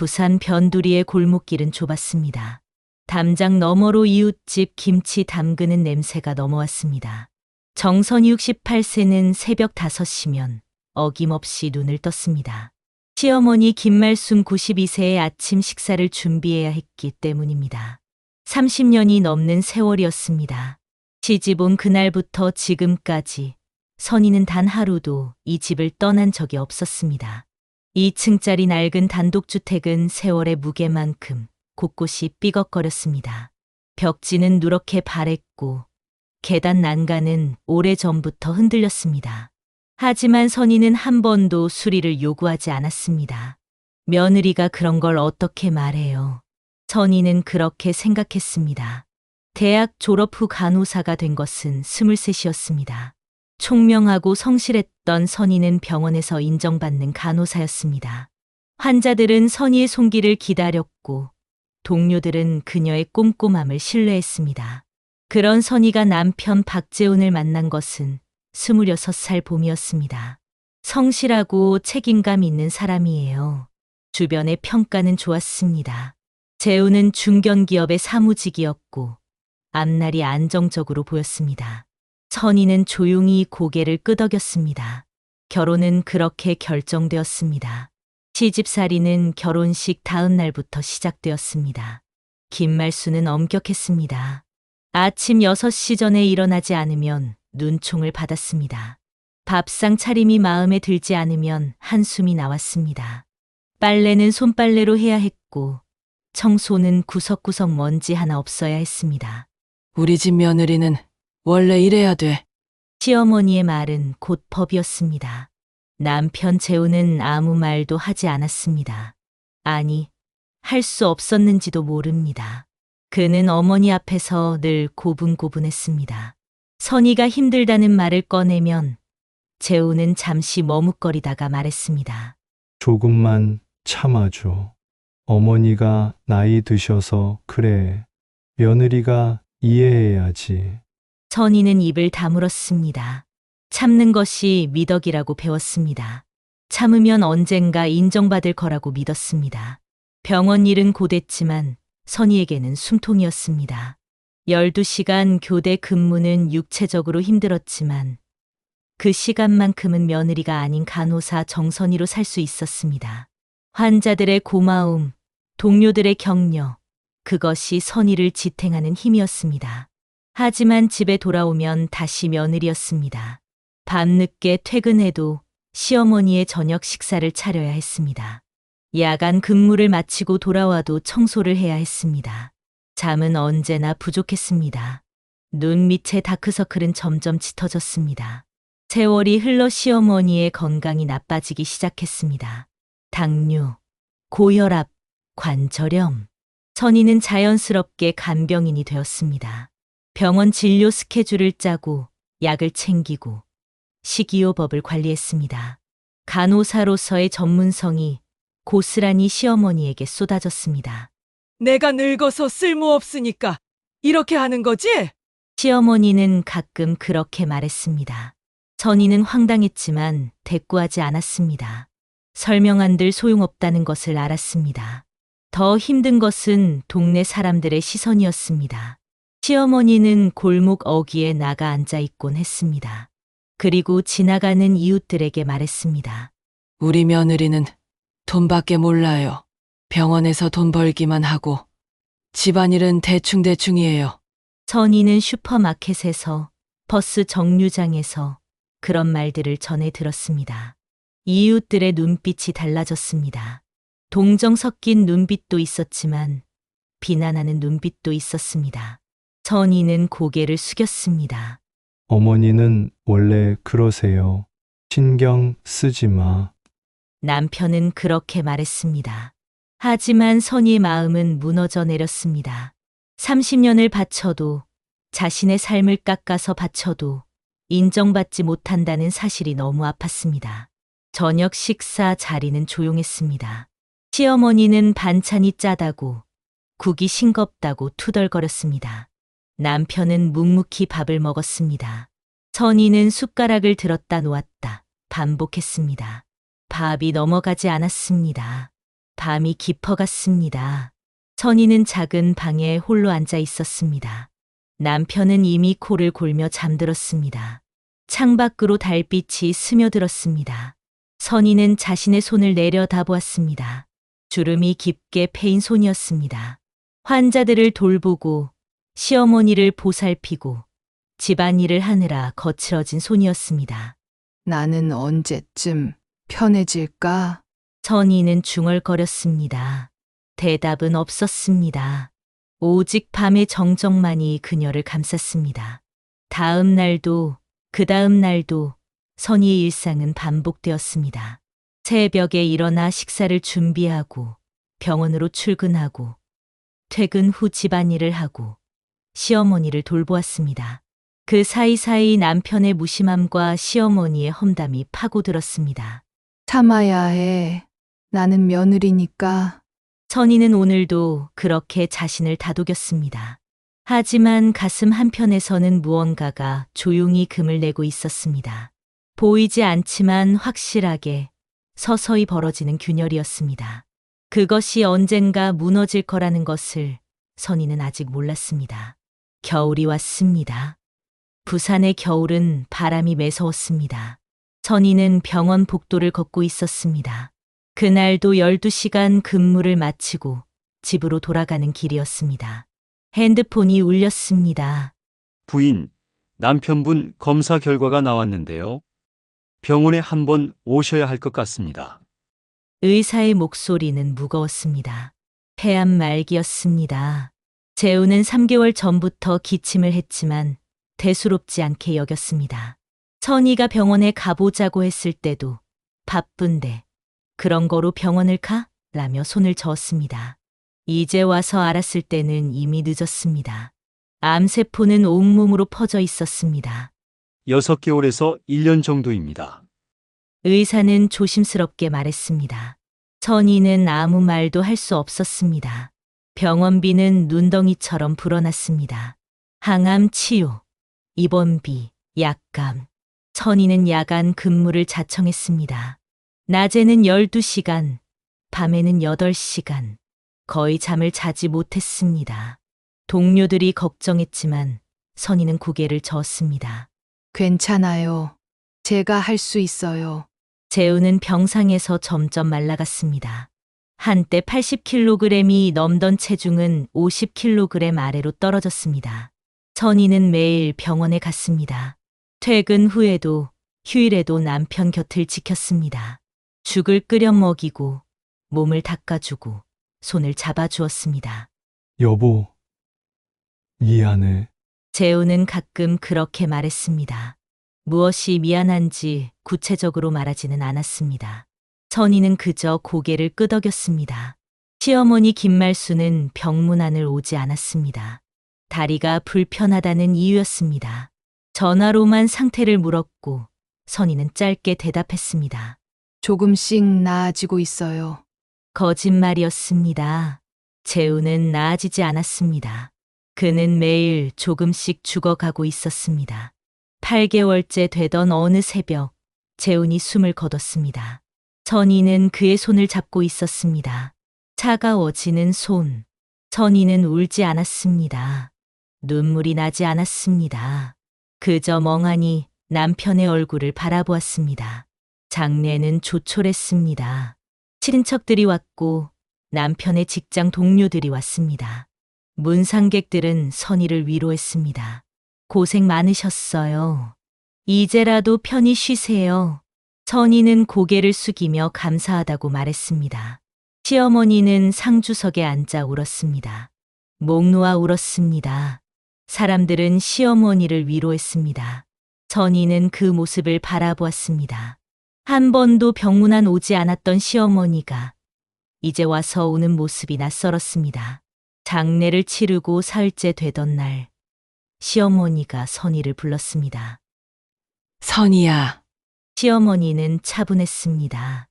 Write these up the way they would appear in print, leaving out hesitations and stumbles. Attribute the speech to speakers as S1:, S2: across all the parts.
S1: 부산 변두리의 골목길은 좁았습니다. 담장 너머로 이웃집 김치 담그는 냄새가 넘어왔습니다. 정선이 68세는 새벽 5시면 어김없이 눈을 떴습니다. 시어머니 김말순 92세의 아침 식사를 준비해야 했기 때문입니다. 30년이 넘는 세월이었습니다. 시집 온 그날부터 지금까지 선희는 단 하루도 이 집을 떠난 적이 없었습니다. 2층짜리 낡은 단독주택은 세월의 무게만큼 곳곳이 삐걱거렸습니다. 벽지는 누렇게 바랬고 계단 난간은 오래전부터 흔들렸습니다. 하지만 선희는 한 번도 수리를 요구하지 않았습니다. 며느리가 그런 걸 어떻게 말해요. 선희는 그렇게 생각했습니다. 대학 졸업 후 간호사가 된 것은 23이었습니다. 총명하고 성실했던 선희는 병원에서 인정받는 간호사였습니다. 환자들은 선희의 손길을 기다렸고 동료들은 그녀의 꼼꼼함을 신뢰했습니다. 그런 선희가 남편 박재훈을 만난 것은 26살 봄이었습니다. 성실하고 책임감 있는 사람이에요. 주변의 평가는 좋았습니다. 재훈은 중견기업의 사무직이었고 앞날이 안정적으로 보였습니다. 선희는 조용히 고개를 끄덕였습니다. 결혼은 그렇게 결정되었습니다. 시집살이는 결혼식 다음 날부터 시작되었습니다. 김말수는 엄격했습니다. 아침 6시 전에 일어나지 않으면 눈총을 받았습니다. 밥상 차림이 마음에 들지 않으면 한숨이 나왔습니다. 빨래는 손빨래로 해야 했고 청소는 구석구석 먼지 하나 없어야 했습니다.
S2: 우리 집 며느리는 원래 이래야 돼.
S1: 시어머니의 말은 곧 법이었습니다. 남편 재우는 아무 말도 하지 않았습니다. 아니, 할 수 없었는지도 모릅니다. 그는 어머니 앞에서 늘 고분고분했습니다. 선희가 힘들다는 말을 꺼내면 재우는 잠시 머뭇거리다가 말했습니다.
S3: 조금만 참아줘. 어머니가 나이 드셔서 그래. 며느리가 이해해야지.
S1: 선희는 입을 다물었습니다. 참는 것이 미덕이라고 배웠습니다. 참으면 언젠가 인정받을 거라고 믿었습니다. 병원 일은 고됐지만 선희에게는 숨통이었습니다. 12시간 교대 근무는 육체적으로 힘들었지만 그 시간만큼은 며느리가 아닌 간호사 정선희로 살 수 있었습니다. 환자들의 고마움, 동료들의 격려, 그것이 선희를 지탱하는 힘이었습니다. 하지만 집에 돌아오면 다시 며느리였습니다. 밤늦게 퇴근해도 시어머니의 저녁 식사를 차려야 했습니다. 야간 근무를 마치고 돌아와도 청소를 해야 했습니다. 잠은 언제나 부족했습니다. 눈 밑의 다크서클은 점점 짙어졌습니다. 세월이 흘러 시어머니의 건강이 나빠지기 시작했습니다. 당뇨, 고혈압, 관절염. 선희는 자연스럽게 간병인이 되었습니다. 병원 진료 스케줄을 짜고 약을 챙기고 식이요법을 관리했습니다. 간호사로서의 전문성이 고스란히 시어머니에게 쏟아졌습니다.
S2: 내가 늙어서 쓸모없으니까 이렇게 하는 거지?
S1: 시어머니는 가끔 그렇게 말했습니다. 선희는 황당했지만 대꾸하지 않았습니다. 설명한들 소용없다는 것을 알았습니다. 더 힘든 것은 동네 사람들의 시선이었습니다. 시어머니는 골목 어귀에 나가 앉아 있곤 했습니다. 그리고 지나가는 이웃들에게 말했습니다.
S2: 우리 며느리는 돈밖에 몰라요. 병원에서 돈 벌기만 하고 집안일은 대충대충이에요.
S1: 선희는 슈퍼마켓에서, 버스 정류장에서 그런 말들을 전해 들었습니다. 이웃들의 눈빛이 달라졌습니다. 동정 섞인 눈빛도 있었지만 비난하는 눈빛도 있었습니다. 선희는 고개를 숙였습니다.
S3: 어머니는 원래 그러세요. 신경 쓰지 마.
S1: 남편은 그렇게 말했습니다. 하지만 선희의 마음은 무너져 내렸습니다. 30년을 바쳐도, 자신의 삶을 깎아서 바쳐도 인정받지 못한다는 사실이 너무 아팠습니다. 저녁 식사 자리는 조용했습니다. 시어머니는 반찬이 짜다고, 국이 싱겁다고 투덜거렸습니다. 남편은 묵묵히 밥을 먹었습니다. 선희는 숟가락을 들었다 놓았다 반복했습니다. 밥이 넘어가지 않았습니다. 밤이 깊어갔습니다. 선희는 작은 방에 홀로 앉아 있었습니다. 남편은 이미 코를 골며 잠들었습니다. 창밖으로 달빛이 스며들었습니다. 선희는 자신의 손을 내려다보았습니다. 주름이 깊게 패인 손이었습니다. 환자들을 돌보고 시어머니를 보살피고 집안일을 하느라 거칠어진 손이었습니다.
S4: 나는 언제쯤 편해질까?
S1: 선희는 중얼거렸습니다. 대답은 없었습니다. 오직 밤의 정적만이 그녀를 감쌌습니다. 다음 날도 그 다음 날도 선희의 일상은 반복되었습니다. 새벽에 일어나 식사를 준비하고 병원으로 출근하고 퇴근 후 집안일을 하고 시어머니를 돌보았습니다. 그 사이사이 남편의 무심함과 시어머니의 험담이 파고들었습니다.
S4: 참아야 해. 나는 며느리니까.
S1: 선희는 오늘도 그렇게 자신을 다독였습니다. 하지만 가슴 한편에서는 무언가가 조용히 금을 내고 있었습니다. 보이지 않지만 확실하게 서서히 벌어지는 균열이었습니다. 그것이 언젠가 무너질 거라는 것을 선희는 아직 몰랐습니다. 겨울이 왔습니다. 부산의 겨울은 바람이 매서웠습니다. 선희는 병원 복도를 걷고 있었습니다. 그날도 12시간 근무를 마치고 집으로 돌아가는 길이었습니다. 핸드폰이 울렸습니다.
S5: 부인, 남편분 검사 결과가 나왔는데요. 병원에 한번 오셔야 할 것 같습니다.
S1: 의사의 목소리는 무거웠습니다. 폐암 말기였습니다. 재우는 3개월 전부터 기침을 했지만 대수롭지 않게 여겼습니다. 선희가 병원에 가보자고 했을 때도 바쁜데 그런 거로 병원을 가? 라며 손을 저었습니다. 이제 와서 알았을 때는 이미 늦었습니다. 암세포는 온몸으로 퍼져 있었습니다.
S5: 6개월에서 1년 정도입니다.
S1: 의사는 조심스럽게 말했습니다. 선희는 아무 말도 할 수 없었습니다. 병원비는 눈덩이처럼 불어났습니다. 항암 치료, 입원비, 약감. 선희는 야간 근무를 자청했습니다. 낮에는 12시간, 밤에는 8시간. 거의 잠을 자지 못했습니다. 동료들이 걱정했지만 선희는 고개를 저었습니다.
S4: 괜찮아요. 제가 할 수 있어요.
S1: 재우는 병상에서 점점 말라갔습니다. 한때 80kg이 넘던 체중은 50kg 아래로 떨어졌습니다. 선희는 매일 병원에 갔습니다. 퇴근 후에도 휴일에도 남편 곁을 지켰습니다. 죽을 끓여 먹이고 몸을 닦아주고 손을 잡아주었습니다.
S3: 여보, 미안해.
S1: 재우는 가끔 그렇게 말했습니다. 무엇이 미안한지 구체적으로 말하지는 않았습니다. 선희는 그저 고개를 끄덕였습니다. 시어머니 김말수는 병문안을 오지 않았습니다. 다리가 불편하다는 이유였습니다. 전화로만 상태를 물었고 선희는 짧게 대답했습니다.
S4: 조금씩 나아지고 있어요.
S1: 거짓말이었습니다. 재우는 나아지지 않았습니다. 그는 매일 조금씩 죽어가고 있었습니다. 8개월째 되던 어느 새벽, 재훈이 숨을 거뒀습니다. 선희는 그의 손을 잡고 있었습니다. 차가워지는 손. 선희는 울지 않았습니다. 눈물이 나지 않았습니다. 그저 멍하니 남편의 얼굴을 바라보았습니다. 장례는 조촐했습니다. 친척들이 왔고 남편의 직장 동료들이 왔습니다. 문상객들은 선희를 위로했습니다. 고생 많으셨어요. 이제라도 편히 쉬세요. 선희는 고개를 숙이며 감사하다고 말했습니다. 시어머니는 상주석에 앉아 울었습니다. 목 놓아 울었습니다. 사람들은 시어머니를 위로했습니다. 선희는 그 모습을 바라보았습니다. 한 번도 병문안 오지 않았던 시어머니가 이제 와서 우는 모습이 낯설었습니다. 장례를 치르고 사흘째 되던 날, 시어머니가 선희를 불렀습니다.
S2: 선희야,
S1: 시어머니는 차분했습니다.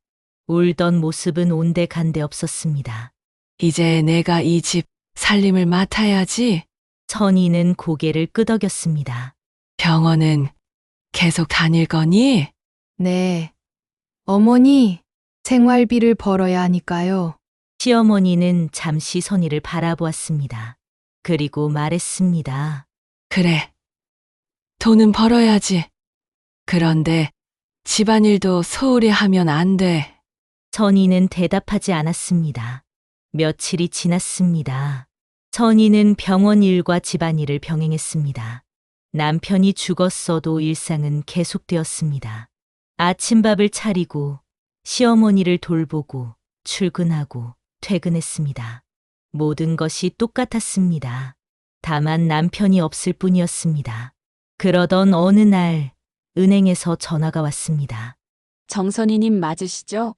S1: 울던 모습은 온데간데 없었습니다.
S2: 이제 내가 이 집 살림을 맡아야지.
S1: 선희는 고개를 끄덕였습니다.
S2: 병원은 계속 다닐 거니?
S4: 네. 어머니, 생활비를 벌어야 하니까요.
S1: 시어머니는 잠시 선희를 바라보았습니다. 그리고 말했습니다.
S2: 그래. 돈은 벌어야지. 그런데 집안일도 소홀히 하면 안 돼.
S1: 선희는 대답하지 않았습니다. 며칠이 지났습니다. 선희는 병원 일과 집안일을 병행했습니다. 남편이 죽었어도 일상은 계속되었습니다. 아침밥을 차리고 시어머니를 돌보고 출근하고 퇴근했습니다. 모든 것이 똑같았습니다. 다만 남편이 없을 뿐이었습니다. 그러던 어느 날 은행에서 전화가 왔습니다.
S6: 정선희님 맞으시죠?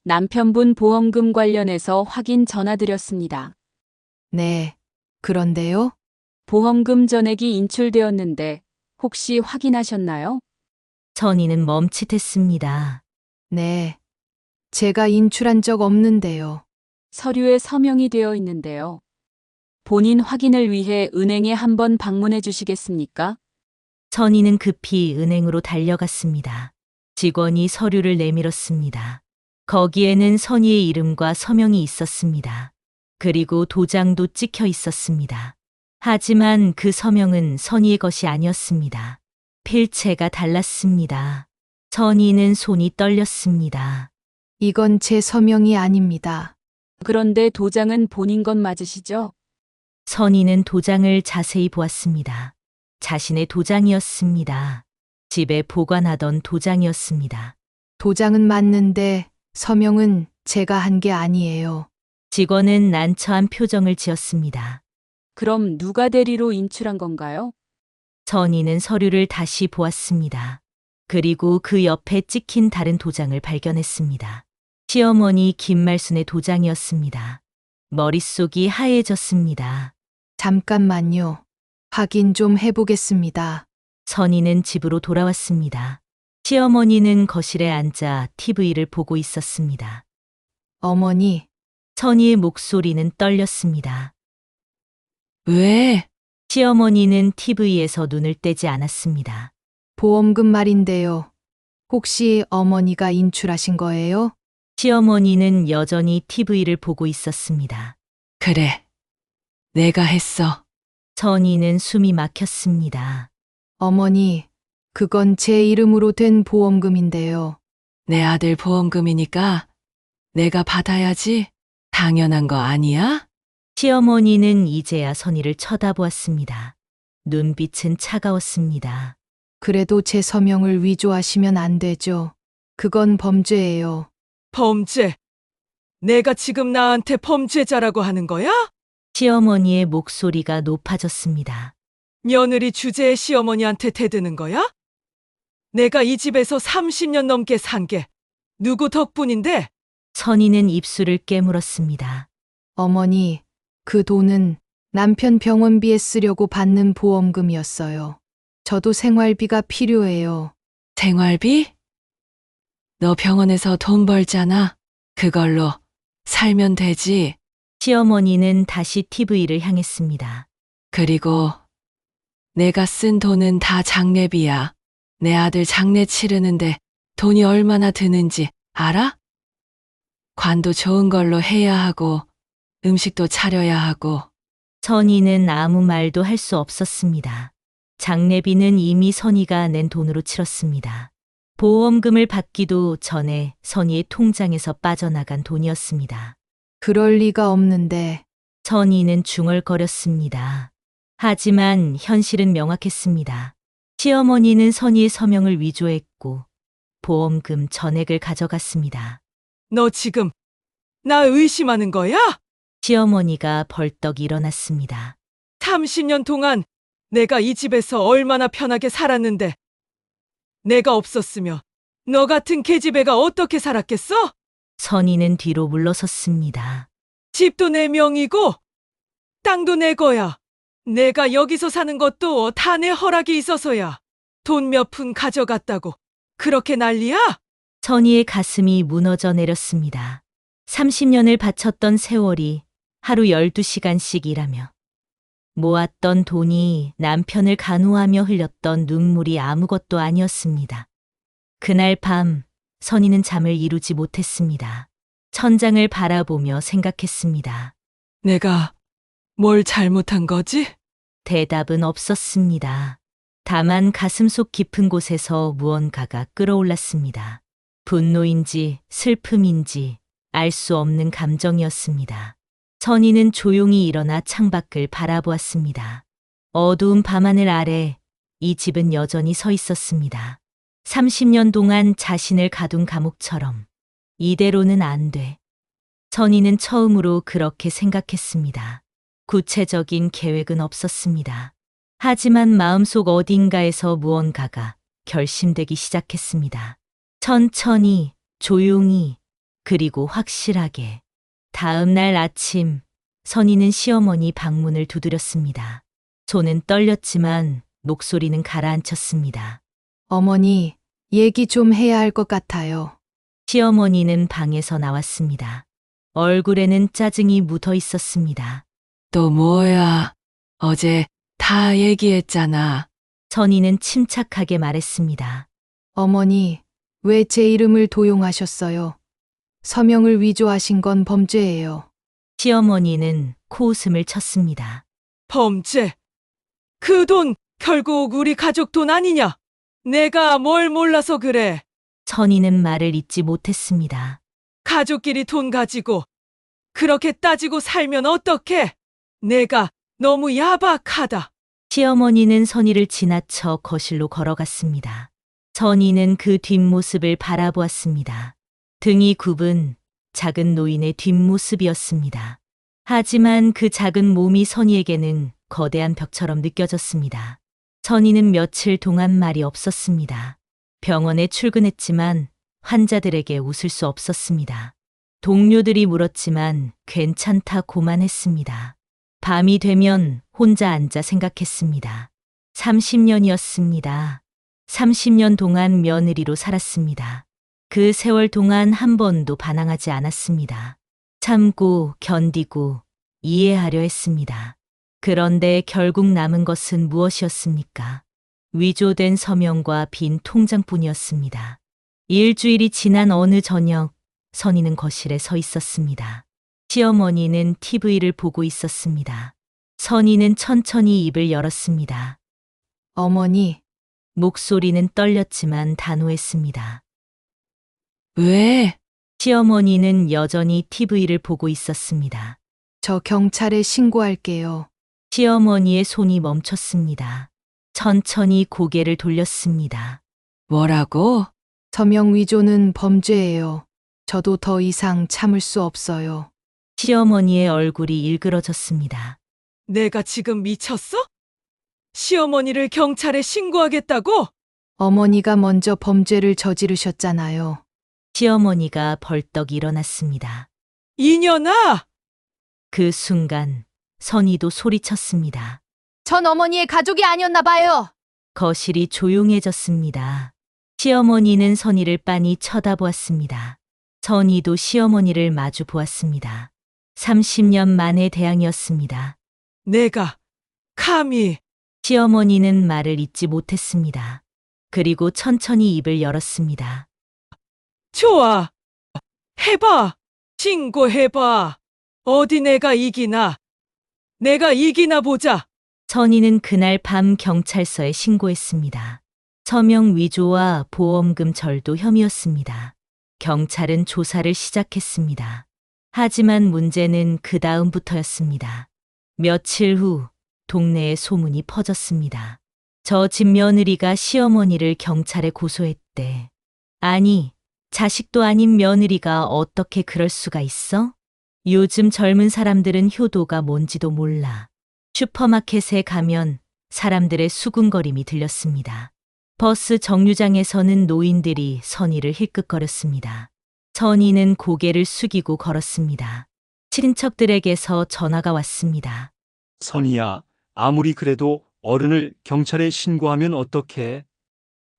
S6: 남편분 보험금 관련해서 확인 전화드렸습니다.
S4: 네. 그런데요?
S6: 보험금 전액이 인출되었는데 혹시 확인하셨나요?
S1: 선희는 멈칫했습니다.
S4: 네. 제가 인출한 적 없는데요.
S6: 서류에 서명이 되어 있는데요. 본인 확인을 위해 은행에 한번 방문해 주시겠습니까?
S1: 선희는 급히 은행으로 달려갔습니다. 직원이 서류를 내밀었습니다. 거기에는 선희의 이름과 서명이 있었습니다. 그리고 도장도 찍혀 있었습니다. 하지만 그 서명은 선희의 것이 아니었습니다. 필체가 달랐습니다. 선희는 손이 떨렸습니다.
S4: 이건 제 서명이 아닙니다.
S6: 그런데 도장은 본인 것 맞으시죠?
S1: 선희는 도장을 자세히 보았습니다. 자신의 도장이었습니다. 집에 보관하던 도장이었습니다.
S4: 도장은 맞는데 서명은 제가 한 게 아니에요.
S1: 직원은 난처한 표정을 지었습니다.
S6: 그럼 누가 대리로 인출한 건가요?
S1: 선희는 서류를 다시 보았습니다. 그리고 그 옆에 찍힌 다른 도장을 발견했습니다. 시어머니 김말순의 도장이었습니다. 머릿속이 하얘졌습니다.
S4: 잠깐만요. 확인 좀 해보겠습니다.
S1: 선희는 집으로 돌아왔습니다. 시어머니는 거실에 앉아 TV를 보고 있었습니다.
S4: 어머니,
S1: 선희의 목소리는 떨렸습니다.
S2: 왜?
S1: 시어머니는 TV에서 눈을 떼지 않았습니다.
S4: 보험금 말인데요. 혹시 어머니가 인출하신 거예요?
S1: 시어머니는 여전히 TV를 보고 있었습니다.
S2: 그래. 내가 했어.
S1: 선희는 숨이 막혔습니다.
S4: 어머니, 그건 제 이름으로 된 보험금인데요.
S2: 내 아들 보험금이니까 내가 받아야지. 당연한 거 아니야?
S1: 시어머니는 이제야 선희를 쳐다보았습니다. 눈빛은 차가웠습니다.
S4: 그래도 제 서명을 위조하시면 안 되죠. 그건 범죄예요.
S2: 범죄. 내가 지금 나한테 범죄자라고 하는 거야?
S1: 시어머니의 목소리가 높아졌습니다.
S2: 며느리 주제에 시어머니한테 대드는 거야? 내가 이 집에서 30년 넘게 산 게 누구 덕분인데?
S1: 선희는 입술을 깨물었습니다.
S4: 어머니, 그 돈은 남편 병원비에 쓰려고 받는 보험금이었어요. 저도 생활비가 필요해요.
S2: 생활비? 너 병원에서 돈 벌잖아. 그걸로 살면 되지.
S1: 시어머니는 다시 TV를 향했습니다.
S2: 그리고 내가 쓴 돈은 다 장례비야. 내 아들 장례 치르는데 돈이 얼마나 드는지 알아? 관도 좋은 걸로 해야 하고 음식도 차려야 하고.
S1: 선희는 아무 말도 할 수 없었습니다. 장례비는 이미 선희가 낸 돈으로 치렀습니다. 보험금을 받기도 전에 선희의 통장에서 빠져나간 돈이었습니다.
S4: 그럴 리가 없는데.
S1: 선희는 중얼거렸습니다. 하지만 현실은 명확했습니다. 시어머니는 선희의 서명을 위조했고 보험금 전액을 가져갔습니다.
S2: 너 지금 나 의심하는 거야?
S1: 시어머니가 벌떡 일어났습니다.
S2: 30년 동안 내가 이 집에서 얼마나 편하게 살았는데 내가 없었으면 너 같은 계집애가 어떻게 살았겠어?
S1: 선희는 뒤로 물러섰습니다.
S2: 집도 내 명이고 땅도 내 거야. 내가 여기서 사는 것도 다 내 허락이 있어서야. 돈 몇 푼 가져갔다고 그렇게 난리야?
S1: 선희의 가슴이 무너져 내렸습니다. 30년을 바쳤던 세월이 하루 12시간씩 일하며 모았던 돈이 남편을 간호하며 흘렸던 눈물이 아무것도 아니었습니다. 그날 밤 선희는 잠을 이루지 못했습니다. 천장을 바라보며 생각했습니다.
S2: 내가 뭘 잘못한 거지?
S1: 대답은 없었습니다. 다만 가슴속 깊은 곳에서 무언가가 끓어올랐습니다. 분노인지 슬픔인지 알 수 없는 감정이었습니다. 선희는 조용히 일어나 창밖을 바라보았습니다. 어두운 밤하늘 아래 이 집은 여전히 서 있었습니다. 30년 동안 자신을 가둔 감옥처럼 이대로는 안 돼. 선희는 처음으로 그렇게 생각했습니다. 구체적인 계획은 없었습니다. 하지만 마음속 어딘가에서 무언가가 결심되기 시작했습니다. 천천히, 조용히, 그리고 확실하게. 다음 날 아침, 선희는 시어머니 방문을 두드렸습니다. 손은 떨렸지만 목소리는 가라앉혔습니다.
S4: 어머니, 얘기 좀 해야 할 것 같아요.
S1: 시어머니는 방에서 나왔습니다. 얼굴에는 짜증이 묻어 있었습니다.
S2: 또 뭐야? 어제 다 얘기했잖아.
S1: 선희는 침착하게 말했습니다.
S4: 어머니, 왜 제 이름을 도용하셨어요? 서명을 위조하신 건 범죄예요.
S1: 시어머니는 코웃음을 쳤습니다.
S2: 범죄. 그 돈 결국 우리 가족 돈 아니냐? 내가 뭘 몰라서 그래.
S1: 선희는 말을 잇지 못했습니다.
S2: 가족끼리 돈 가지고 그렇게 따지고 살면 어떡해? 내가 너무 야박하다.
S1: 시어머니는 선희를 지나쳐 거실로 걸어갔습니다. 선희는 그 뒷모습을 바라보았습니다. 등이 굽은 작은 노인의 뒷모습이었습니다. 하지만 그 작은 몸이 선희에게는 거대한 벽처럼 느껴졌습니다. 선희는 며칠 동안 말이 없었습니다. 병원에 출근했지만 환자들에게 웃을 수 없었습니다. 동료들이 물었지만 괜찮다고만 했습니다. 밤이 되면 혼자 앉아 생각했습니다. 30년이었습니다. 30년 동안 며느리로 살았습니다. 그 세월 동안 한 번도 반항하지 않았습니다. 참고 견디고 이해하려 했습니다. 그런데 결국 남은 것은 무엇이었습니까? 위조된 서명과 빈 통장뿐이었습니다. 일주일이 지난 어느 저녁, 선희는 거실에 서 있었습니다. 시어머니는 TV를 보고 있었습니다. 선희는 천천히 입을 열었습니다.
S4: 어머니,
S1: 목소리는 떨렸지만 단호했습니다.
S2: 왜?
S1: 시어머니는 여전히 TV를 보고 있었습니다.
S4: 저 경찰에 신고할게요.
S1: 시어머니의 손이 멈췄습니다. 천천히 고개를 돌렸습니다.
S2: 뭐라고?
S4: 서명 위조는 범죄예요. 저도 더 이상 참을 수 없어요.
S1: 시어머니의 얼굴이 일그러졌습니다.
S2: 내가 지금 미쳤어? 시어머니를 경찰에 신고하겠다고?
S4: 어머니가 먼저 범죄를 저지르셨잖아요.
S1: 시어머니가 벌떡 일어났습니다.
S2: 이년아!
S1: 그 순간 선희도 소리쳤습니다.
S4: 전 어머니의 가족이 아니었나 봐요.
S1: 거실이 조용해졌습니다. 시어머니는 선희를 빤히 쳐다보았습니다. 선희도 시어머니를 마주 보았습니다. 30년 만의 대항이었습니다.
S2: 내가 감히
S1: 시어머니는 말을 잇지 못했습니다. 그리고 천천히 입을 열었습니다.
S2: 좋아. 해봐. 신고해봐. 어디 내가 이기나. 내가 이기나 보자.
S1: 선희는 그날 밤 경찰서에 신고했습니다. 서명 위조와 보험금 절도 혐의였습니다. 경찰은 조사를 시작했습니다. 하지만 문제는 그 다음부터였습니다. 며칠 후 동네에 소문이 퍼졌습니다. 저 집 며느리가 시어머니를 경찰에 고소했대. 아니, 자식도 아닌 며느리가 어떻게 그럴 수가 있어? 요즘 젊은 사람들은 효도가 뭔지도 몰라. 슈퍼마켓에 가면 사람들의 수군거림이 들렸습니다. 버스 정류장에서는 노인들이 선희를 힐끗거렸습니다. 선희는 고개를 숙이고 걸었습니다. 친척들에게서 전화가 왔습니다.
S5: 선희야, 아무리 그래도 어른을 경찰에 신고하면 어떡해?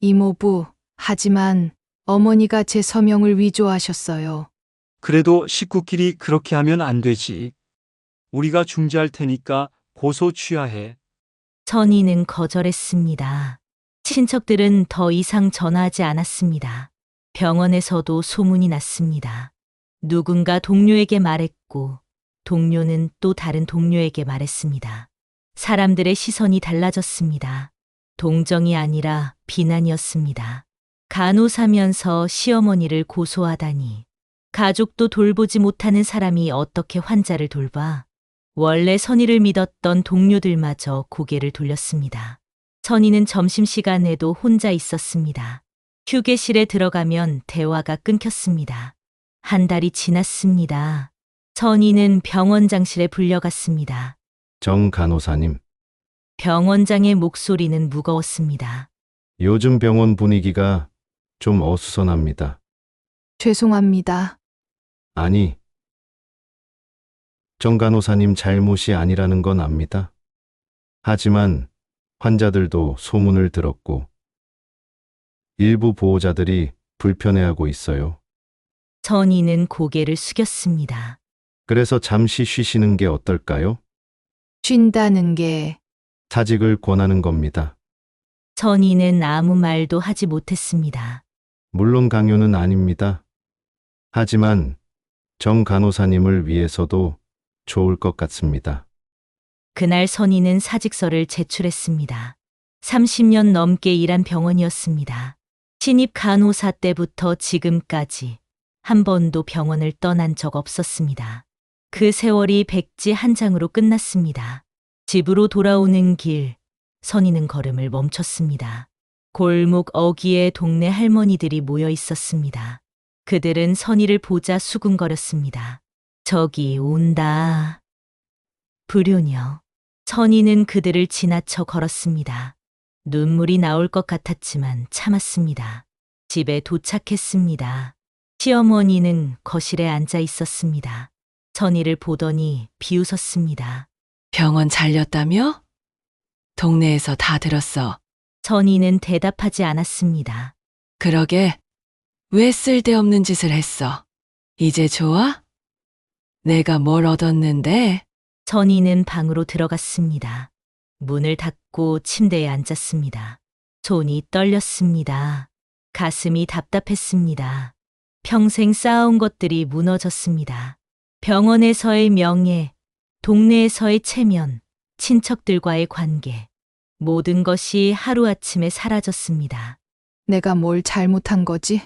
S4: 이모부, 하지만 어머니가 제 서명을 위조하셨어요.
S5: 그래도 식구끼리 그렇게 하면 안 되지. 우리가 중재할 테니까 고소 취하해.
S1: 선희는 거절했습니다. 친척들은 더 이상 전화하지 않았습니다. 병원에서도 소문이 났습니다. 누군가 동료에게 말했고, 동료는 또 다른 동료에게 말했습니다. 사람들의 시선이 달라졌습니다. 동정이 아니라 비난이었습니다. 간호사면서 시어머니를 고소하다니. 가족도 돌보지 못하는 사람이 어떻게 환자를 돌봐? 원래 선의를 믿었던 동료들마저 고개를 돌렸습니다. 선의는 점심시간에도 혼자 있었습니다. 휴게실에 들어가면 대화가 끊겼습니다. 한 달이 지났습니다. 선의는 병원장실에 불려갔습니다.
S7: 정 간호사님,
S1: 병원장의 목소리는 무거웠습니다.
S7: 요즘 병원 분위기가 좀 어수선합니다.
S4: 죄송합니다.
S7: 아니, 정 간호사님 잘못이 아니라는 건 압니다. 하지만 환자들도 소문을 들었고, 일부 보호자들이 불편해하고 있어요.
S1: 선의는 고개를 숙였습니다.
S7: 그래서 잠시 쉬시는 게 어떨까요?
S4: 쉰다는 게
S7: 사직을 권하는 겁니다.
S1: 선의는 아무 말도 하지 못했습니다.
S7: 물론 강요는 아닙니다. 하지만 정 간호사님을 위해서도 좋을 것 같습니다.
S1: 그날 선의는 사직서를 제출했습니다. 30년 넘게 일한 병원이었습니다. 신입 간호사 때부터 지금까지 한 번도 병원을 떠난 적 없었습니다. 그 세월이 백지 한 장으로 끝났습니다. 집으로 돌아오는 길, 선의는 걸음을 멈췄습니다. 골목 어귀에 동네 할머니들이 모여 있었습니다. 그들은 선의를 보자 수군거렸습니다. 저기 온다. 불효녀. 선의는 그들을 지나쳐 걸었습니다. 눈물이 나올 것 같았지만 참았습니다. 집에 도착했습니다. 시어머니는 거실에 앉아 있었습니다. 선의를 보더니 비웃었습니다.
S2: 병원 잘렸다며? 동네에서 다 들었어.
S1: 선의는 대답하지 않았습니다.
S2: 그러게. 왜 쓸데없는 짓을 했어? 이제 좋아? 내가 뭘 얻었는데?
S1: 선의는 방으로 들어갔습니다. 문을 닫고 침대에 앉았습니다. 손이 떨렸습니다. 가슴이 답답했습니다. 평생 쌓아온 것들이 무너졌습니다. 병원에서의 명예, 동네에서의 체면, 친척들과의 관계, 모든 것이 하루아침에 사라졌습니다.
S4: 내가 뭘 잘못한 거지?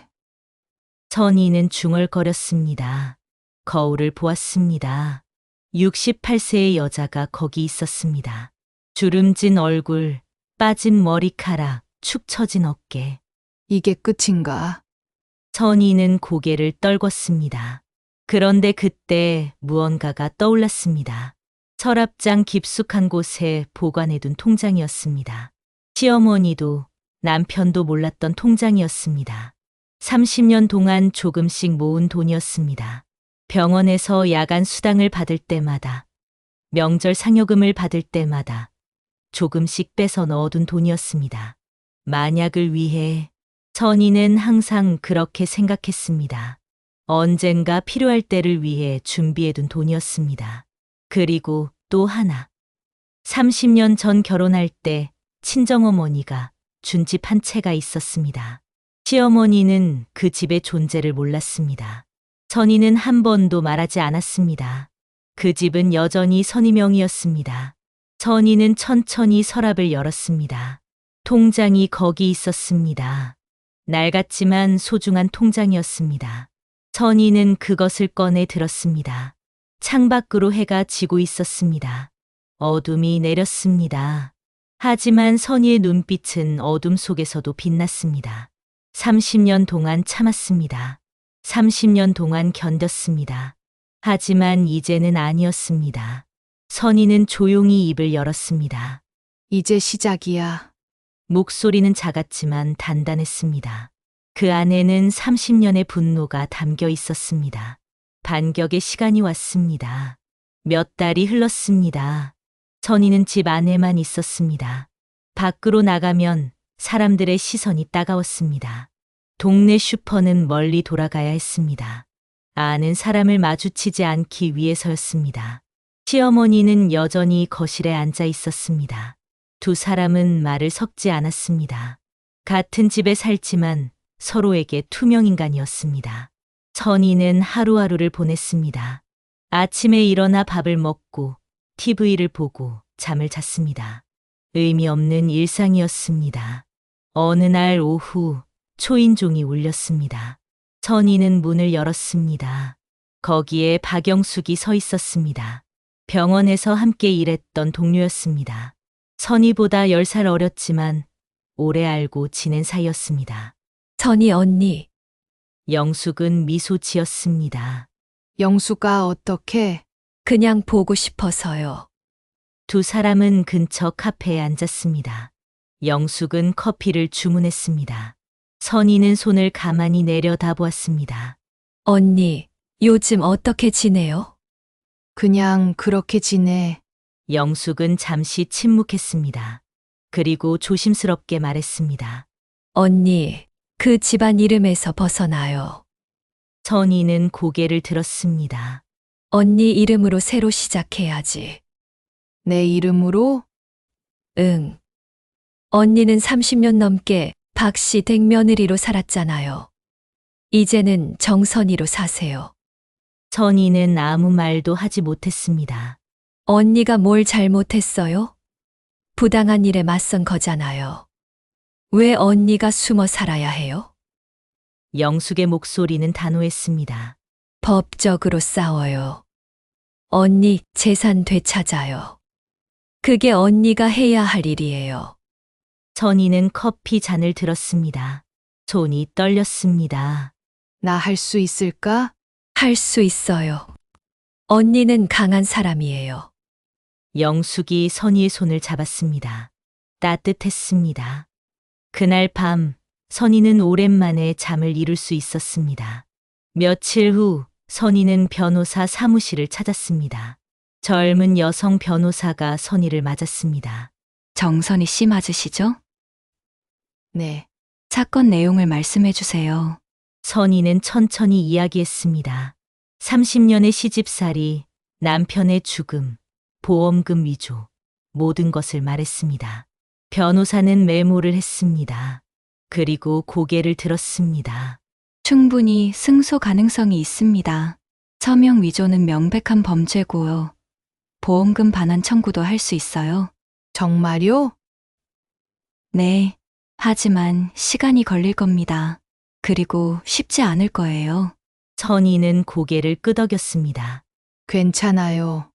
S1: 선의는 중얼거렸습니다. 거울을 보았습니다. 68세의 여자가 거기 있었습니다. 주름진 얼굴, 빠진 머리카락, 축 처진 어깨.
S4: 이게 끝인가?
S1: 선의는 고개를 떨궜습니다. 그런데 그때 무언가가 떠올랐습니다. 서랍장 깊숙한 곳에 보관해둔 통장이었습니다. 시어머니도 남편도 몰랐던 통장이었습니다. 30년 동안 조금씩 모은 돈이었습니다. 병원에서 야간 수당을 받을 때마다, 명절 상여금을 받을 때마다 조금씩 빼서 넣어둔 돈이었습니다. 만약을 위해 선의는 항상 그렇게 생각했습니다. 언젠가 필요할 때를 위해 준비해둔 돈이었습니다. 그리고 또 하나. 30년 전 결혼할 때 친정어머니가 준 집 한 채가 있었습니다. 시어머니는 그 집의 존재를 몰랐습니다. 선의는 한 번도 말하지 않았습니다. 그 집은 여전히 선의 명이었습니다. 선의는 천천히 서랍을 열었습니다. 통장이 거기 있었습니다. 낡았지만 소중한 통장이었습니다. 선의는 그것을 꺼내 들었습니다. 창밖으로 해가 지고 있었습니다. 어둠이 내렸습니다. 하지만 선의의 눈빛은 어둠 속에서도 빛났습니다. 30년 동안 참았습니다. 30년 동안 견뎠습니다. 하지만 이제는 아니었습니다. 선의는 조용히 입을 열었습니다.
S4: 이제 시작이야.
S1: 목소리는 작았지만 단단했습니다. 그 안에는 30년의 분노가 담겨 있었습니다. 반격의 시간이 왔습니다. 몇 달이 흘렀습니다. 선의는 집 안에만 있었습니다. 밖으로 나가면 사람들의 시선이 따가웠습니다. 동네 슈퍼는 멀리 돌아가야 했습니다. 아는 사람을 마주치지 않기 위해서였습니다. 시어머니는 여전히 거실에 앉아 있었습니다. 두 사람은 말을 섞지 않았습니다. 같은 집에 살지만 서로에게 투명 인간이었습니다. 선희는 하루하루를 보냈습니다. 아침에 일어나 밥을 먹고 TV를 보고 잠을 잤습니다. 의미 없는 일상이었습니다. 어느 날 오후 초인종이 울렸습니다. 선희는 문을 열었습니다. 거기에 박영숙이 서 있었습니다. 병원에서 함께 일했던 동료였습니다. 선희보다 10살 어렸지만 오래 알고 지낸 사이였습니다.
S2: 선희 언니,
S1: 영숙은 미소 지었습니다.
S4: 영수가 어떻게?
S2: 그냥 보고 싶어서요.
S1: 두 사람은 근처 카페에 앉았습니다. 영숙은 커피를 주문했습니다. 선희는 손을 가만히 내려다보았습니다.
S2: 언니, 요즘 어떻게 지내요?
S4: 그냥 그렇게 지내.
S1: 영숙은 잠시 침묵했습니다. 그리고 조심스럽게 말했습니다.
S2: 언니, 그 집안 이름에서 벗어나요.
S1: 선희는 고개를 들었습니다.
S2: 언니 이름으로 새로 시작해야지.
S4: 내 이름으로?
S2: 응. 언니는 30년 넘게 박씨 댁 며느리로 살았잖아요. 이제는 정선이로 사세요.
S1: 선희는 아무 말도 하지 못했습니다.
S2: 언니가 뭘 잘못했어요? 부당한 일에 맞선 거잖아요. 왜 언니가 숨어 살아야 해요?
S1: 영숙의 목소리는 단호했습니다.
S2: 법적으로 싸워요. 언니 재산 되찾아요. 그게 언니가 해야 할 일이에요.
S1: 선희는 커피 잔을 들었습니다. 손이 떨렸습니다.
S4: 나 할 수 있을까?
S2: 할 수 있어요. 언니는 강한 사람이에요.
S1: 영숙이 선희의 손을 잡았습니다. 따뜻했습니다. 그날 밤 선희는 오랜만에 잠을 이룰 수 있었습니다. 며칠 후 선희는 변호사 사무실을 찾았습니다. 젊은 여성 변호사가 선희를 맞았습니다.
S8: 정선희 씨 맞으시죠?
S4: 네.
S8: 사건 내용을 말씀해 주세요.
S1: 선희는 천천히 이야기했습니다. 30년의 시집살이, 남편의 죽음, 보험금 위조, 모든 것을 말했습니다. 변호사는 메모를 했습니다. 그리고 고개를 들었습니다.
S8: 충분히 승소 가능성이 있습니다. 서명 위조는 명백한 범죄고요. 보험금 반환 청구도 할 수 있어요.
S4: 정말요?
S8: 네. 하지만 시간이 걸릴 겁니다. 그리고 쉽지 않을 거예요.
S1: 선희는 고개를 끄덕였습니다.
S4: 괜찮아요.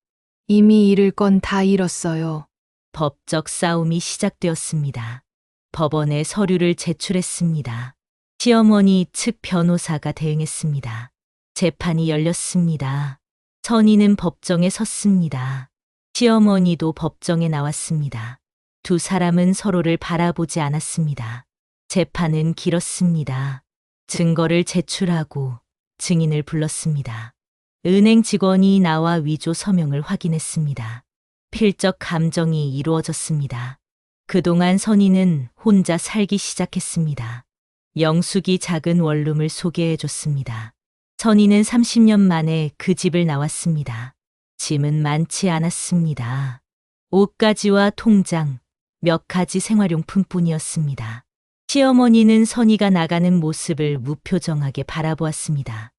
S4: 이미 잃을 건 다 잃었어요.
S1: 법적 싸움이 시작되었습니다. 법원에 서류를 제출했습니다. 시어머니 측 변호사가 대응했습니다. 재판이 열렸습니다. 선희는 법정에 섰습니다. 시어머니도 법정에 나왔습니다. 두 사람은 서로를 바라보지 않았습니다. 재판은 길었습니다. 증거를 제출하고 증인을 불렀습니다. 은행 직원이 나와 위조 서명을 확인했습니다. 필적 감정이 이루어졌습니다. 그동안 선희는 혼자 살기 시작했습니다. 영숙이 작은 원룸을 소개해줬습니다. 선희는 30년 만에 그 집을 나왔습니다. 짐은 많지 않았습니다. 옷가지와 통장, 몇 가지 생활용품뿐이었습니다. 시어머니는 선희가 나가는 모습을 무표정하게 바라보았습니다.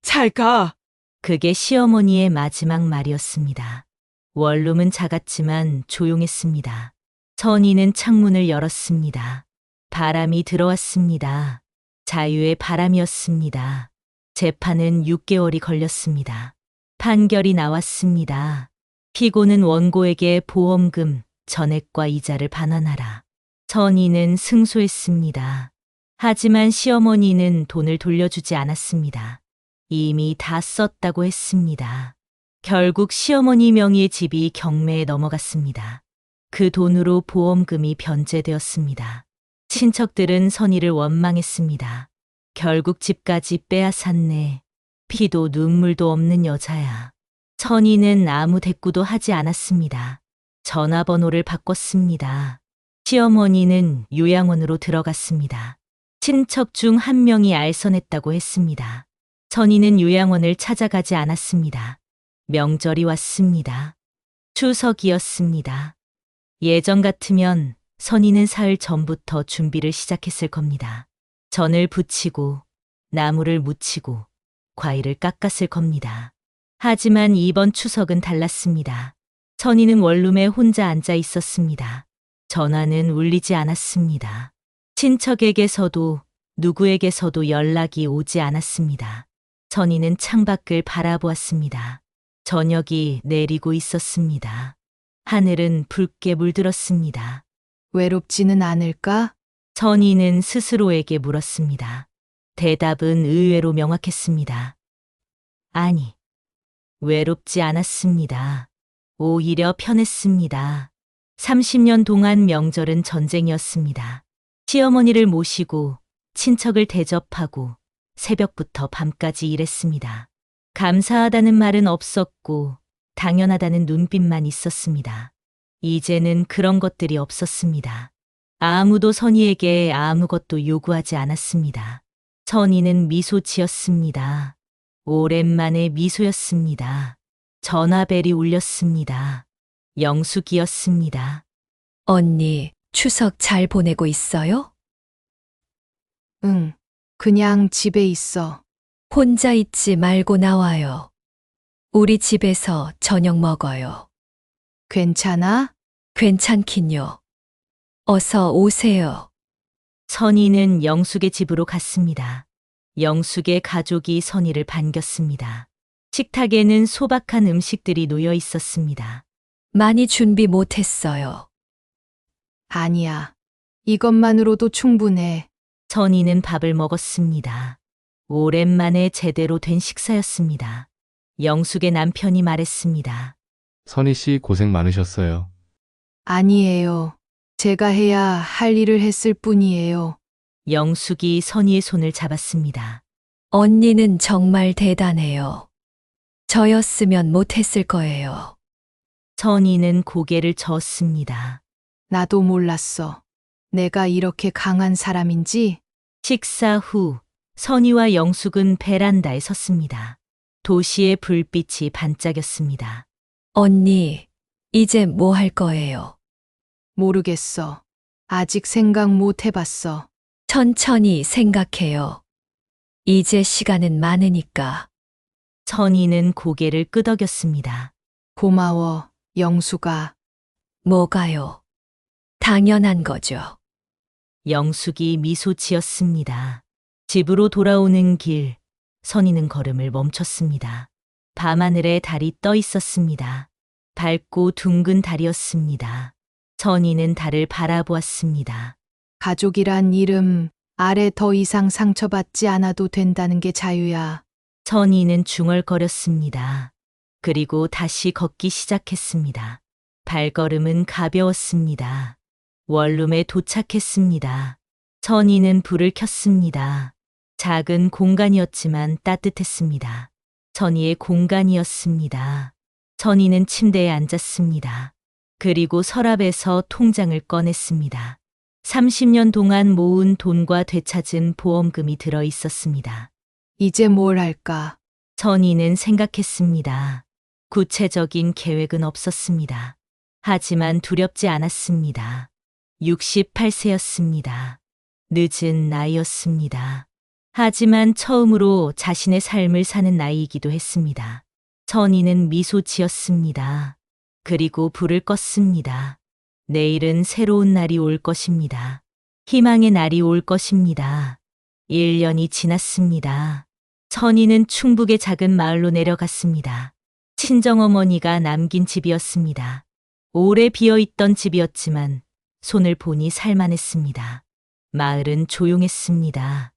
S2: 잘 가.
S1: 그게 시어머니의 마지막 말이었습니다. 원룸은 작았지만 조용했습니다. 선희는 창문을 열었습니다. 바람이 들어왔습니다. 자유의 바람이었습니다. 재판은 6개월이 걸렸습니다. 판결이 나왔습니다. 피고는 원고에게 보험금, 전액과 이자를 반환하라. 선희는 승소했습니다. 하지만 시어머니는 돈을 돌려주지 않았습니다. 이미 다 썼다고 했습니다. 결국 시어머니 명의의 집이 경매에 넘어갔습니다. 그 돈으로 보험금이 변제되었습니다. 친척들은 선희를 원망했습니다. 결국 집까지 빼앗았네. 피도 눈물도 없는 여자야. 선희는 아무 대꾸도 하지 않았습니다. 전화번호를 바꿨습니다. 시어머니는 요양원으로 들어갔습니다. 친척 중 한 명이 알선했다고 했습니다. 선희는 요양원을 찾아가지 않았습니다. 명절이 왔습니다. 추석이었습니다. 예전 같으면 선희는 사흘 전부터 준비를 시작했을 겁니다. 전을 부치고 나무를 묻히고 과일을 깎았을 겁니다. 하지만 이번 추석은 달랐습니다. 선희는 원룸에 혼자 앉아 있었습니다. 전화는 울리지 않았습니다. 친척에게서도 누구에게서도 연락이 오지 않았습니다. 선희는 창밖을 바라보았습니다. 저녁이 내리고 있었습니다. 하늘은 붉게 물들었습니다.
S4: 외롭지는 않을까?
S1: 선희는 스스로에게 물었습니다. 대답은 의외로 명확했습니다. 아니, 외롭지 않았습니다. 오히려 편했습니다. 30년 동안 명절은 전쟁이었습니다. 시어머니를 모시고 친척을 대접하고 새벽부터 밤까지 일했습니다. 감사하다는 말은 없었고 당연하다는 눈빛만 있었습니다. 이제는 그런 것들이 없었습니다. 아무도 선희에게 아무것도 요구하지 않았습니다. 선희는 미소 지었습니다. 오랜만에 미소였습니다. 전화벨이 울렸습니다. 영숙이었습니다.
S8: 언니, 추석 잘 보내고 있어요?
S4: 응, 그냥 집에 있어.
S8: 혼자 있지 말고 나와요. 우리 집에서 저녁 먹어요.
S4: 괜찮아?
S8: 괜찮긴요. 어서 오세요.
S1: 선희는 영숙의 집으로 갔습니다. 영숙의 가족이 선희를 반겼습니다. 식탁에는 소박한 음식들이 놓여 있었습니다.
S8: 많이 준비 못했어요.
S4: 아니야. 이것만으로도 충분해.
S1: 선희는 밥을 먹었습니다. 오랜만에 제대로 된 식사였습니다. 영숙의 남편이 말했습니다.
S3: 선희 씨 고생 많으셨어요.
S4: 아니에요. 제가 해야 할 일을 했을 뿐이에요.
S1: 영숙이 선희의 손을 잡았습니다.
S8: 언니는 정말 대단해요. 저였으면 못했을 거예요.
S1: 선희는 고개를 저었습니다.
S4: 나도 몰랐어. 내가 이렇게 강한 사람인지.
S1: 식사 후 선희와 영숙은 베란다에 섰습니다. 도시의 불빛이 반짝였습니다.
S8: 언니, 이제 뭐 할 거예요?
S4: 모르겠어. 아직 생각 못 해봤어.
S8: 천천히 생각해요. 이제 시간은 많으니까.
S1: 선희는 고개를 끄덕였습니다.
S4: 고마워, 영숙아.
S8: 뭐가요? 당연한 거죠.
S1: 영숙이 미소 지었습니다. 집으로 돌아오는 길, 선희는 걸음을 멈췄습니다. 밤하늘에 달이 떠 있었습니다. 밝고 둥근 달이었습니다. 선희는 달을 바라보았습니다.
S4: 가족이란 이름 아래 더 이상 상처받지 않아도 된다는 게 자유야.
S1: 선희는 중얼거렸습니다. 그리고 다시 걷기 시작했습니다. 발걸음은 가벼웠습니다. 원룸에 도착했습니다. 선희는 불을 켰습니다. 작은 공간이었지만 따뜻했습니다. 선희의 공간이었습니다. 선희는 침대에 앉았습니다. 그리고 서랍에서 통장을 꺼냈습니다. 30년 동안 모은 돈과 되찾은 보험금이 들어 있었습니다.
S4: 이제 뭘 할까?
S1: 선희는 생각했습니다. 구체적인 계획은 없었습니다. 하지만 두렵지 않았습니다. 68세였습니다. 늦은 나이였습니다. 하지만 처음으로 자신의 삶을 사는 나이이기도 했습니다. 선희는 미소 지었습니다. 그리고 불을 껐습니다. 내일은 새로운 날이 올 것입니다. 희망의 날이 올 것입니다. 1년이 지났습니다. 선희는 충북의 작은 마을로 내려갔습니다. 친정어머니가 남긴 집이었습니다. 오래 비어있던 집이었지만 손을 보니 살만했습니다. 마을은 조용했습니다.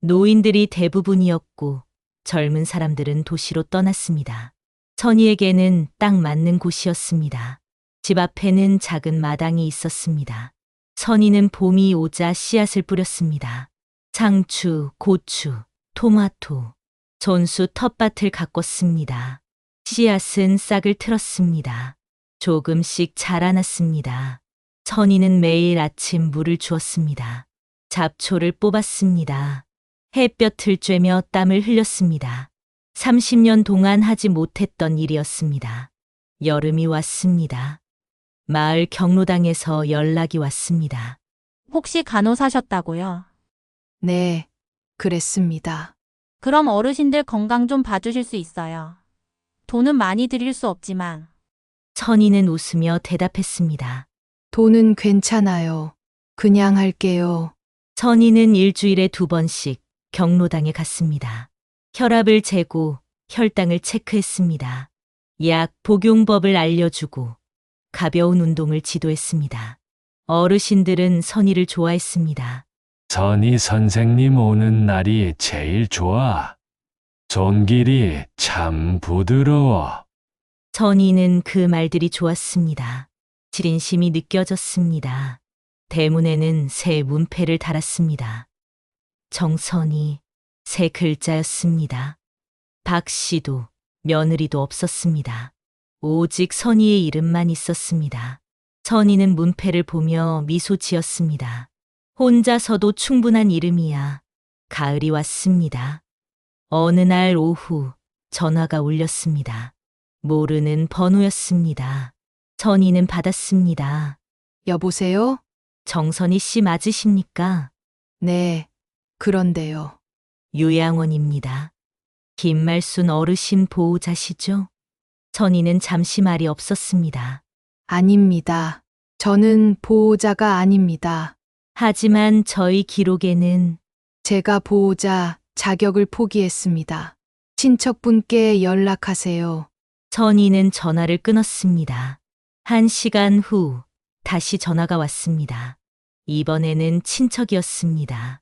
S1: 노인들이 대부분이었고 젊은 사람들은 도시로 떠났습니다. 선희에게는 딱 맞는 곳이었습니다. 집 앞에는 작은 마당이 있었습니다. 선희는 봄이 오자 씨앗을 뿌렸습니다. 상추, 고추, 토마토, 손수 텃밭을 가꿨습니다. 씨앗은 싹을 틀었습니다. 조금씩 자라났습니다. 선희는 매일 아침 물을 주었습니다. 잡초를 뽑았습니다. 햇볕을 쬐며 땀을 흘렸습니다. 30년 동안 하지 못했던 일이었습니다. 여름이 왔습니다. 마을 경로당에서 연락이 왔습니다.
S9: 혹시 간호사셨다고요?
S4: 네, 그랬습니다.
S9: 그럼 어르신들 건강 좀 봐주실 수 있어요. 돈은 많이 드릴 수 없지만.
S1: 선희는 웃으며 대답했습니다.
S4: 돈은 괜찮아요. 그냥 할게요.
S1: 선희는 일주일에 2번씩 경로당에 갔습니다. 혈압을 재고 혈당을 체크했습니다. 약 복용법을 알려주고 가벼운 운동을 지도했습니다. 어르신들은 선희를 좋아했습니다.
S10: 선희 선생님 오는 날이 제일 좋아. 손길이 참 부드러워.
S1: 선희는 그 말들이 좋았습니다. 진심이 느껴졌습니다. 대문에는 새 문패를 달았습니다. 정선희, 새 글자였습니다. 박씨도 며느리도 없었습니다. 오직 선희의 이름만 있었습니다. 선희는 문패를 보며 미소 지었습니다. 혼자서도 충분한 이름이야. 가을이 왔습니다. 어느 날 오후 전화가 울렸습니다. 모르는 번호였습니다. 선희는 받았습니다.
S4: 여보세요?
S1: 정선희 씨 맞으십니까?
S4: 네. 그런데요.
S1: 요양원입니다. 김말순 어르신 보호자시죠? 선희는 잠시 말이 없었습니다.
S4: 아닙니다. 저는 보호자가 아닙니다.
S1: 하지만 저희 기록에는
S4: 제가 보호자 자격을 포기했습니다. 친척분께 연락하세요.
S1: 선희는 전화를 끊었습니다. 1시간 후 다시 전화가 왔습니다. 이번에는 친척이었습니다.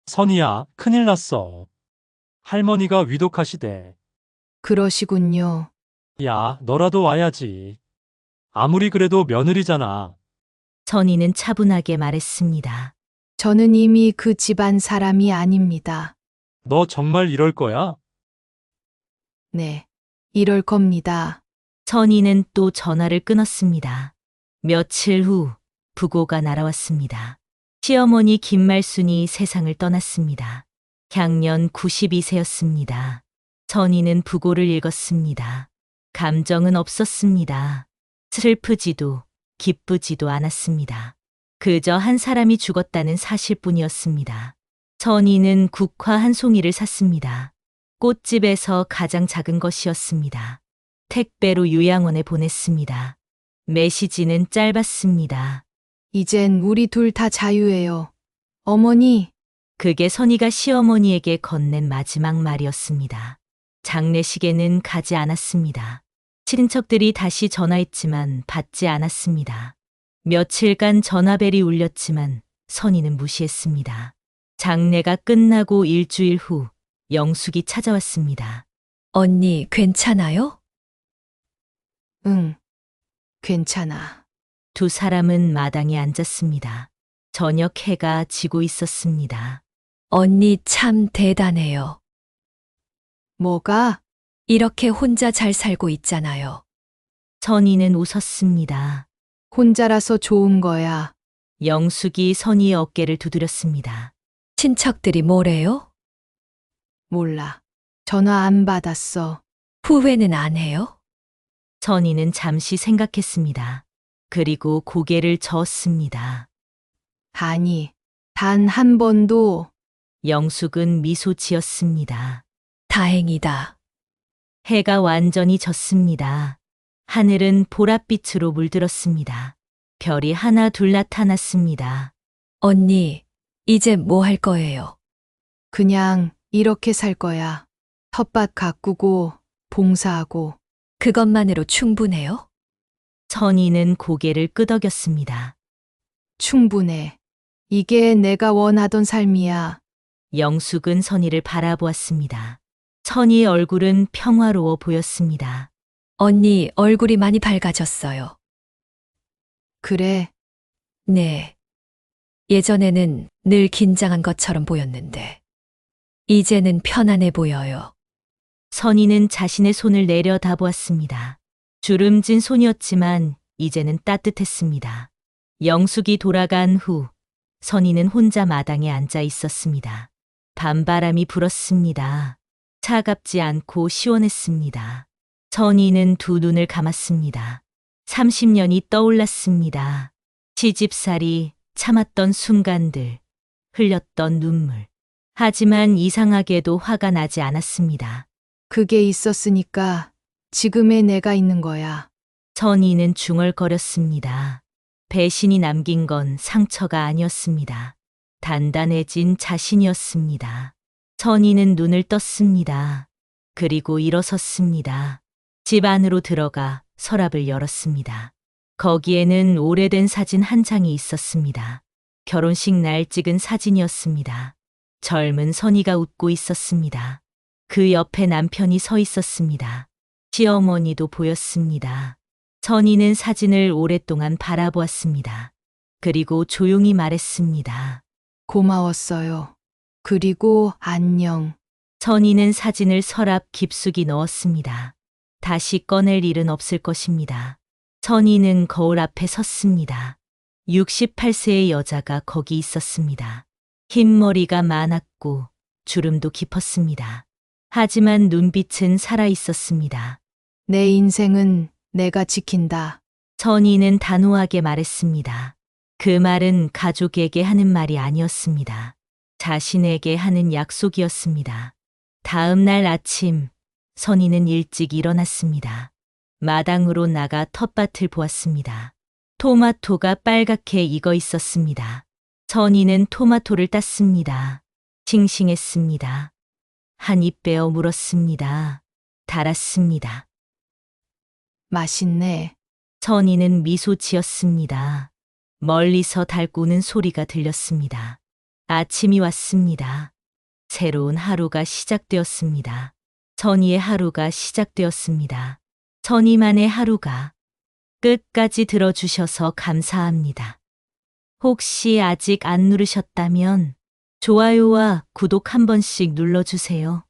S5: 선희야, 큰일 났어. 할머니가 위독하시대.
S4: 그러시군요.
S5: 야, 너라도 와야지. 아무리 그래도 며느리잖아.
S1: 선희는 차분하게 말했습니다.
S4: 저는 이미 그 집안 사람이 아닙니다.
S5: 너 정말 이럴 거야?
S4: 네. 이럴 겁니다.
S1: 선희는 또 전화를 끊었습니다. 며칠 후 부고가 날아왔습니다. 시어머니 김말순이 세상을 떠났습니다. 향년 92세였습니다. 선희는 부고를 읽었습니다. 감정은 없었습니다. 슬프지도 기쁘지도 않았습니다. 그저 한 사람이 죽었다는 사실뿐이었습니다. 선희는 국화 한 송이를 샀습니다. 꽃집에서 가장 작은 것이었습니다. 택배로 요양원에 보냈습니다. 메시지는 짧았습니다.
S4: 이젠 우리 둘 다 자유예요. 어머니,
S1: 그게 선희가 시어머니에게 건넨 마지막 말이었습니다. 장례식에는 가지 않았습니다. 친척들이 다시 전화했지만 받지 않았습니다. 며칠간 전화벨이 울렸지만 선희는 무시했습니다. 장례가 끝나고 일주일 후 영숙이 찾아왔습니다.
S8: 언니, 괜찮아요?
S4: 응. 괜찮아.
S1: 두 사람은 마당에 앉았습니다. 저녁 해가 지고 있었습니다.
S8: 언니 참 대단해요.
S4: 뭐가?
S8: 이렇게 혼자 잘 살고 있잖아요.
S1: 선희는 웃었습니다.
S4: 혼자라서 좋은 거야.
S1: 영숙이 선희의 어깨를 두드렸습니다.
S8: 친척들이 뭐래요?
S4: 몰라. 전화 안 받았어.
S8: 후회는 안 해요?
S1: 선희는 잠시 생각했습니다. 그리고 고개를 저었습니다.
S4: 아니, 단 한 번도.
S1: 영숙은 미소 지었습니다.
S8: 다행이다.
S1: 해가 완전히 졌습니다. 하늘은 보랏빛으로 물들었습니다. 별이 하나 둘 나타났습니다.
S8: 언니, 이제 뭐 할 거예요?
S4: 그냥 이렇게 살 거야. 텃밭 가꾸고, 봉사하고.
S8: 그것만으로 충분해요?
S1: 선희는 고개를 끄덕였습니다.
S4: 충분해. 이게 내가 원하던 삶이야.
S1: 영숙은 선희를 바라보았습니다. 선희의 얼굴은 평화로워 보였습니다.
S8: 언니 얼굴이 많이 밝아졌어요.
S4: 그래.
S8: 네. 예전에는 늘 긴장한 것처럼 보였는데, 이제는 편안해 보여요.
S1: 선희는 자신의 손을 내려다보았습니다. 주름진 손이었지만 이제는 따뜻했습니다. 영숙이 돌아간 후 선희는 혼자 마당에 앉아 있었습니다. 밤바람이 불었습니다. 차갑지 않고 시원했습니다. 선희는 두 눈을 감았습니다. 30년이 떠올랐습니다. 시집살이, 참았던 순간들, 흘렸던 눈물. 하지만 이상하게도 화가 나지 않았습니다.
S4: 그게 있었으니까 지금의 내가 있는 거야.
S1: 선희는 중얼거렸습니다. 배신이 남긴 건 상처가 아니었습니다. 단단해진 자신이었습니다. 선희는 눈을 떴습니다. 그리고 일어섰습니다. 집 안으로 들어가 서랍을 열었습니다. 거기에는 오래된 사진 한 장이 있었습니다. 결혼식 날 찍은 사진이었습니다. 젊은 선희가 웃고 있었습니다. 그 옆에 남편이 서 있었습니다. 시어머니도 보였습니다. 선희는 사진을 오랫동안 바라보았습니다. 그리고 조용히 말했습니다.
S4: 고마웠어요. 그리고 안녕.
S1: 선희는 사진을 서랍 깊숙이 넣었습니다. 다시 꺼낼 일은 없을 것입니다. 선희는 거울 앞에 섰습니다. 68세의 여자가 거기 있었습니다. 흰 머리가 많았고 주름도 깊었습니다. 하지만 눈빛은 살아 있었습니다.
S4: 내 인생은 내가 지킨다.
S1: 선희는 단호하게 말했습니다. 그 말은 가족에게 하는 말이 아니었습니다. 자신에게 하는 약속이었습니다. 다음 날 아침, 선희는 일찍 일어났습니다. 마당으로 나가 텃밭을 보았습니다. 토마토가 빨갛게 익어 있었습니다. 선희는 토마토를 땄습니다. 싱싱했습니다. 한 입 베어 물었습니다. 달았습니다.
S4: 맛있네.
S1: 선희는 미소 지었습니다. 멀리서 달구는 소리가 들렸습니다. 아침이 왔습니다. 새로운 하루가 시작되었습니다. 선희의 하루가 시작되었습니다. 선희만의 하루가. 끝까지 들어주셔서 감사합니다. 혹시 아직 안 누르셨다면 좋아요와 구독 한 번씩 눌러주세요.